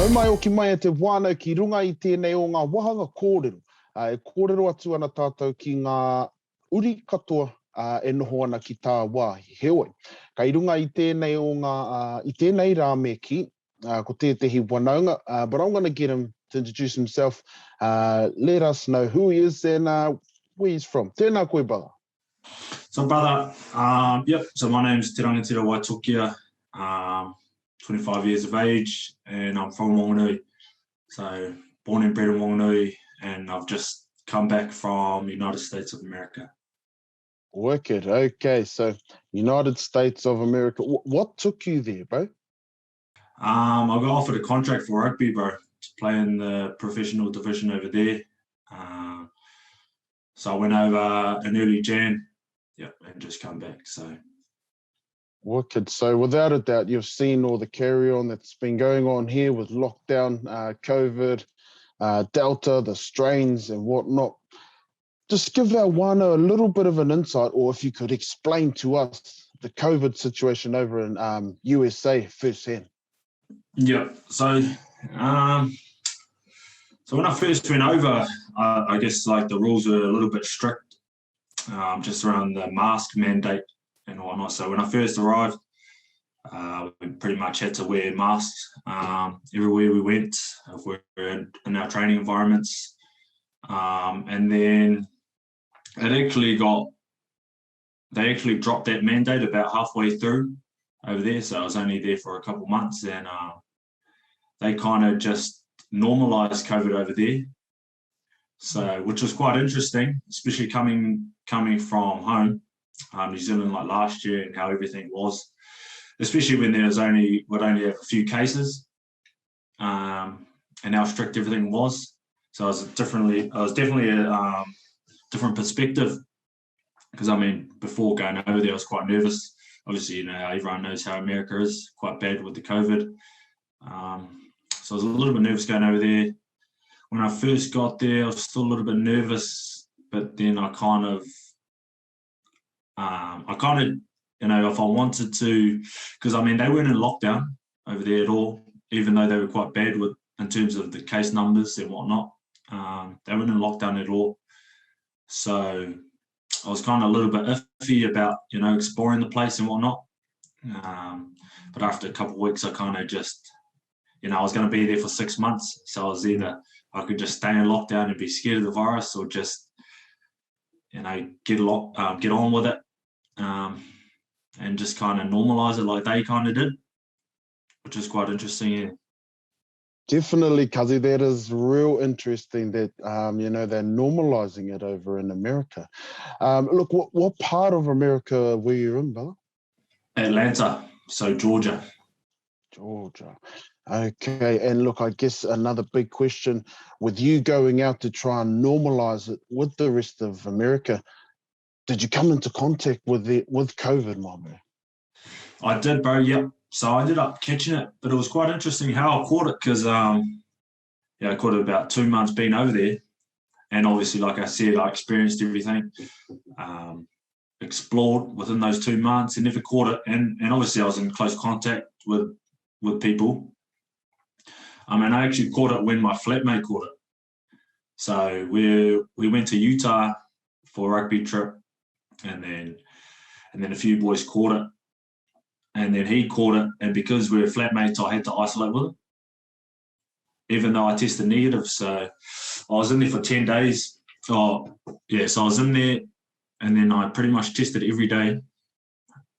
Nau mai o ki mai e te wānau ki runga I tēnei o ngā wahanga kōrero. E kōrero atu ana tātou ki ngā uri katoa e noho ana ki tā wā heoi. Ka I runga I tēnei o ngā, I tēnei rā me ki, ko tētehi wanaunga, but I'm going to get him to introduce himself. Let us know who he is and where he's from. Tēnā koe, brother. So, brother, so my name's Rangatira Waitokia, 25 years of age, and I'm from Wanganui. So, born and bred in Wanganui, and I've just come back from the United States of America. Wicked. Okay, so United States of America. What took you there, bro? I got offered a contract for rugby, bro, to play in the professional division over there. So I went over in early Jan, and just come back. So. Wicked. So without a doubt, you've seen all the carry-on that's been going on here with lockdown, COVID, Delta, the strains and whatnot. Just give our whānau a little bit of an insight, or if you could explain to us the COVID situation over in USA firsthand. Yeah. So when I first went over, I guess like the rules were a little bit strict, just around the mask mandate and whatnot. So when I first arrived, we pretty much had to wear masks everywhere we went, if we were in our training environments. And then they actually dropped that mandate about halfway through over there. So I was only there for a couple of months, and they kind of just normalized COVID over there. So, which was quite interesting, especially coming from home. New Zealand, like last year, and how everything was, especially when would only have a few cases, and how strict everything was. So I was definitely a different perspective, because I mean, before going over there, I was quite nervous. Obviously, you know, everyone knows how America is, quite bad with the COVID. So I was a little bit nervous going over there. When I first got there, I was still a little bit nervous, but then I kind of, you know, if I wanted to, because I mean, they weren't in lockdown over there at all, even though they were quite bad in terms of the case numbers and whatnot. They weren't in lockdown at all. So I was kind of a little bit iffy about, you know, exploring the place and whatnot. But after a couple of weeks, I kind of just, you know, I was going to be there for 6 months. So I was either, I could just stay in lockdown and be scared of the virus, or just, you know, get on with it, and just kind of normalize it like they kind of did, which is quite interesting. Yeah. Definitely, Kazi, that is real interesting that, you know, they're normalizing it over in America. Look, what part of America were you in, brother? Atlanta, so Georgia. Georgia. Okay, and look, I guess another big question, with you going out to try and normalize it with the rest of America, did you come into contact with COVID, my man? I did, bro, yep. So I ended up catching it, but it was quite interesting how I caught it, because I caught it about 2 months being over there. And obviously, like I said, I experienced everything, explored within those 2 months and never caught it. And obviously I was in close contact with people. I mean, I actually caught it when my flatmate caught it. So we went to Utah for a rugby trip, and then a few boys caught it. And then he caught it, and because we were flatmates, I had to isolate with him, even though I tested negative. So I was in there for 10 days. So I was in there, and then I pretty much tested every day.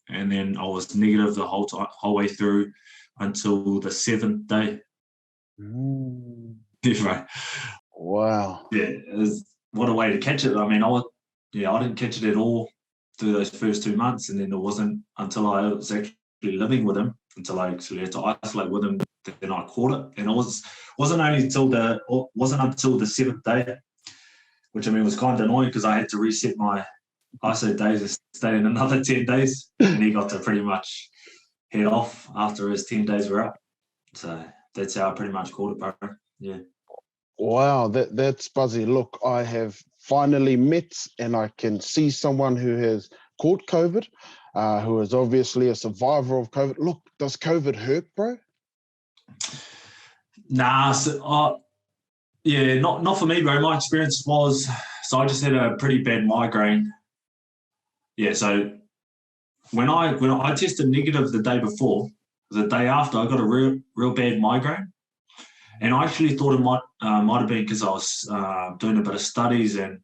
And then I was negative the whole way through until the 7th day. Yeah, right. Wow. Yeah, what a way to catch it. I mean, I didn't catch it at all through those first 2 months, and then it wasn't until I was actually living with him, until I actually had to isolate with him, then I caught it. And it wasn't until the 7th day, which I mean was kind of annoying, because I had to reset my ISO days and stay in another 10 days, and he got to pretty much head off after his 10 days were up. So that's how I pretty much caught it, bro. Yeah. Wow, that's buzzy. Look, I have finally met, and I can see someone who has caught COVID, who is obviously a survivor of COVID. Look, does COVID hurt, bro? Nah, yeah, not for me, bro. My experience was, so I just had a pretty bad migraine. Yeah, so when I tested negative the day before, the day after I got a real bad migraine, and I actually thought it might have been because I was doing a bit of studies, and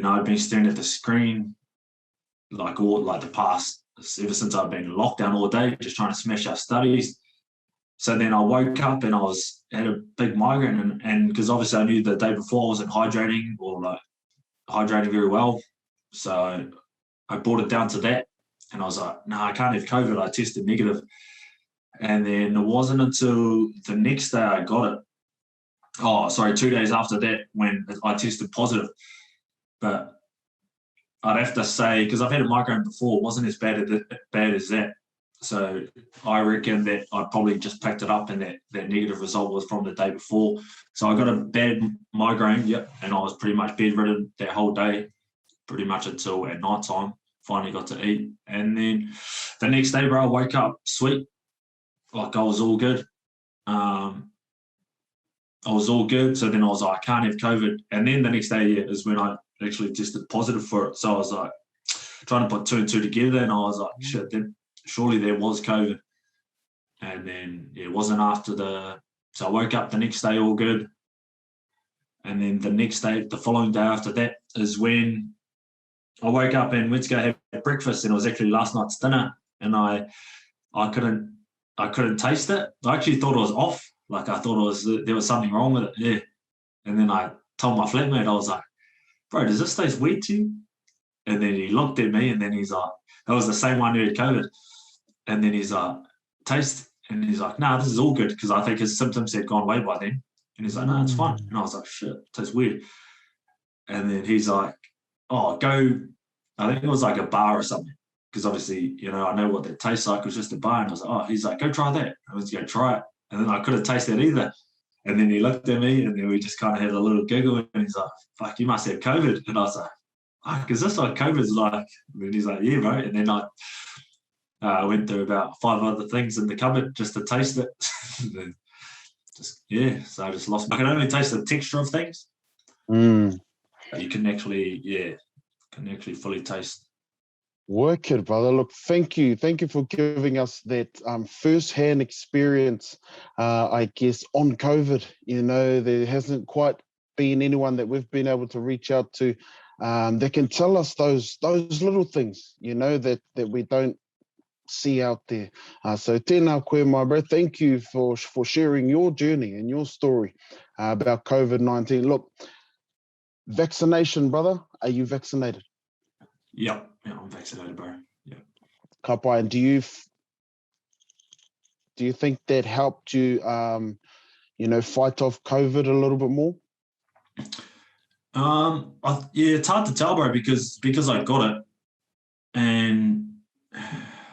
I'd been staring at the screen like the past, ever since I've been in lockdown all day, just trying to smash out studies. So then I woke up and had a big migraine, and because obviously I knew the day before I wasn't hydrating or hydrating very well, so I brought it down to that, and I was like, no, I can't have COVID. I tested negative, and then it wasn't until the next day I got it. Oh, sorry, 2 days after that when I tested positive. But I'd have to say, because I've had a migraine before, it wasn't as bad as that. So I reckon that I probably just picked it up, and that negative result was from the day before. So I got a bad migraine, yep, and I was pretty much bedridden that whole day, pretty much until at night time. Finally got to eat. And then the next day, bro, I woke up sweet. Like I was all good. So then I was like, I can't have COVID. And then the next day is when I actually tested positive for it. So I was like trying to put two and two together, and I was like, shit, then surely there was COVID. And then it wasn't after so I woke up the next day all good. And then the following day after that is when I woke up and went to go have breakfast, and it was actually last night's dinner, and I couldn't taste it. I actually thought it was off. Like I thought there was something wrong with it. Yeah. And then I told my flatmate, I was like, bro, does this taste weird to you? And then he looked at me, and then he's like, that was the same one who had COVID. And then he's like, taste. And he's like, nah, this is all good, because I think his symptoms had gone away by then. And he's like, no, it's fine. And I was like, shit, it tastes weird. And then he's like, oh, go, I think it was like a bar or something, because obviously, I know what that tastes like. It was just a bar. And I was like, oh, he's like, go try that. I was going to try it. And then I couldn't taste that either. And then he looked at me, and then we just kind of had a little giggle, and he's like, fuck, you must have COVID. And I was like, fuck, is this what COVID's like? And he's like, yeah, bro. And then I went through about 5 other things in the cupboard just to taste it. Then so I just lost. I can only taste the texture of things. You can actually fully taste. Wicked, brother. Look, thank you for giving us that first-hand experience, I guess, on COVID. There hasn't quite been anyone that we've been able to reach out to that can tell us those little things, that we don't see out there. So tēnā koe, my bro. Thank you for sharing your journey and your story about COVID-19. Look, vaccination, brother. Are you vaccinated? Yep. Yeah, I'm vaccinated, bro. Yeah. Kapai, and do you think that helped you, fight off COVID a little bit more? It's hard to tell, bro, because I got it, and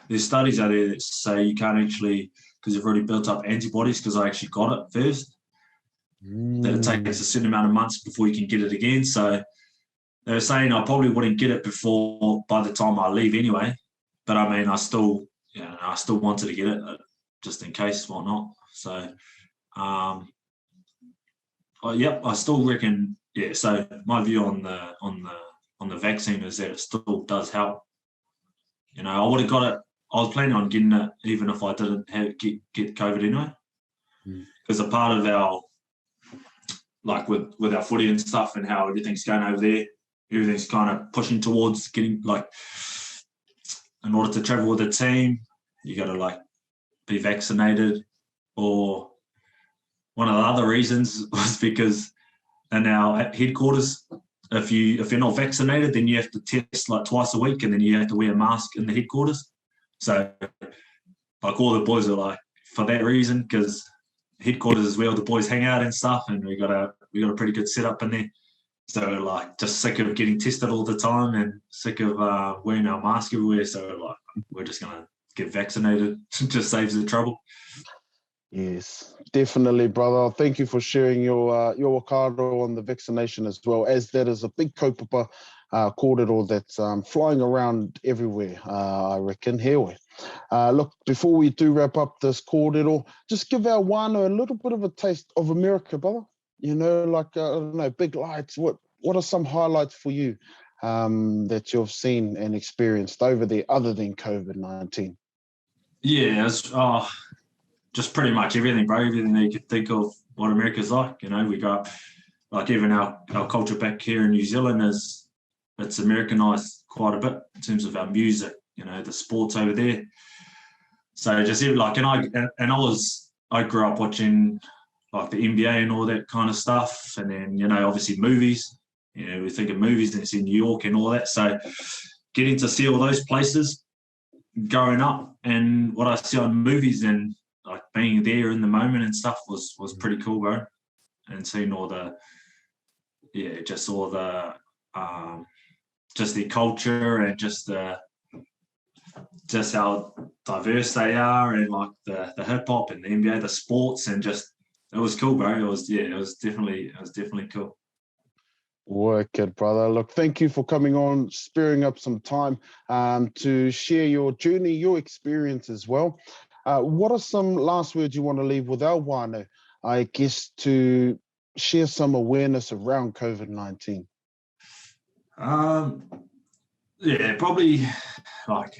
there's studies out there that say you can't actually, because you've already built up antibodies, because I actually got it first, that it takes a certain amount of months before you can get it again. So they were saying I probably wouldn't get it by the time I leave anyway. But I mean, I still wanted to get it just in case, why not? So, I still reckon, yeah. So my view on the vaccine is that it still does help. I would have got it. I was planning on getting it even if I didn't get COVID anyway, because a part of our, like with our footy and stuff and how everything's going over there, everything's kind of pushing towards getting, like, in order to travel with a team, you got to be vaccinated. Or one of the other reasons was because in our headquarters, if you're not vaccinated, then you have to test twice a week, and then you have to wear a mask in the headquarters. So all the boys are for that reason, because headquarters is where all the boys hang out and stuff, and we got a pretty good setup in there. So just sick of getting tested all the time, and sick of wearing our mask everywhere. So we're just gonna get vaccinated. It just saves the trouble. Yes, definitely, brother. Thank you for sharing your kōrero on the vaccination as well, as that is a big kaupapa kōrero that's flying around everywhere, I reckon, here. Look, before we do wrap up this kōrero, just give our whānau a little bit of a taste of America, brother. You know, like, I don't know, big lights. What are some highlights for you that you've seen and experienced over there other than COVID-19? Yeah, it's just pretty much everything, bro. Everything that you could think of what America's like. You know, we got, like, even our culture back here in New Zealand it's Americanized quite a bit in terms of our music, you know, the sports over there. So just like, I grew up watching like the NBA and all that kind of stuff. And then, you know, obviously movies, you know, we think of movies and it's in New York and all that. So getting to see all those places growing up and what I see on movies and like being there in the moment and stuff was pretty cool, bro. And seeing all the, just the culture and just how diverse they are and like the hip hop and the NBA, the sports, and just it was cool, bro. It was definitely cool. Wicked, brother. Look, thank you for coming on, sparing up some time to share your journey, your experience as well. What are some last words you want to leave with our whānau, I guess, to share some awareness around COVID-19? Probably, like,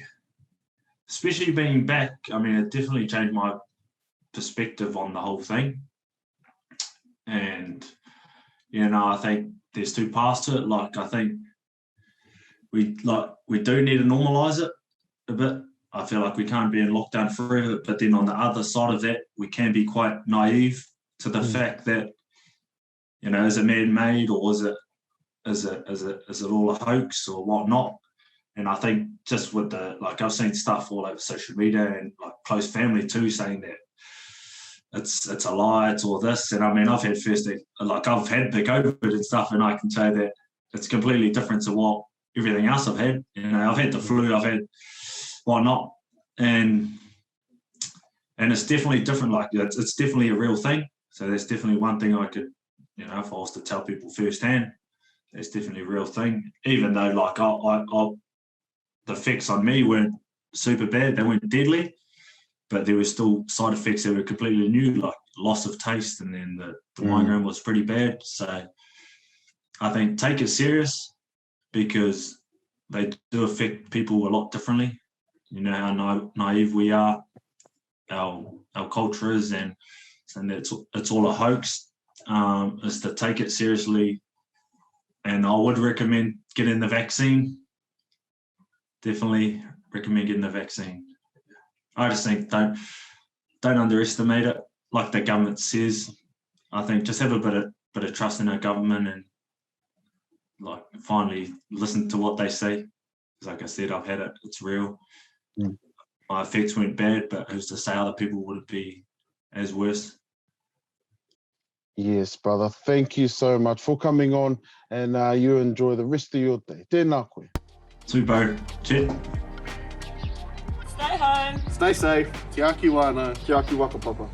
especially being back, I mean, it definitely changed my perspective on the whole thing. And, you know, I think there's two parts to it. Like, I think we do need to normalise it a bit. I feel like we can't be in lockdown forever, but then on the other side of that, we can be quite naive to the fact that, you know, is it man-made or is it all a hoax or whatnot? And I think just with I've seen stuff all over social media and like close family too saying that it's a lie, it's all this. And I mean, I've had the COVID and stuff, and I can say that it's completely different to what everything else I've had. You know, I've had the flu, I've had whatnot, and it's definitely different. Like, it's definitely a real thing. So that's definitely one thing I could, you know, if I was to tell people firsthand, it's definitely a real thing. Even though, like, the effects on me weren't super bad, they weren't deadly, but there were still side effects that were completely new, like loss of taste, and then the migraine was pretty bad. So I think take it serious because they do affect people a lot differently. You know how naive we are, our culture is, and it's all a hoax. Is to take it seriously, and I would recommend getting the vaccine. Definitely recommend getting the vaccine. I just think don't underestimate it. Like the government says, I think just have a bit of trust in our government and like finally listen to what they say. Because like I said, I've had it. It's real. My effects weren't bad, but who's to say other people would be as worse? Yes, brother. Thank you so much for coming on, and you enjoy the rest of your day. Tēnā koe. Super. Cheers. Stay home. Stay safe. Te aki wana, te aki waka papa.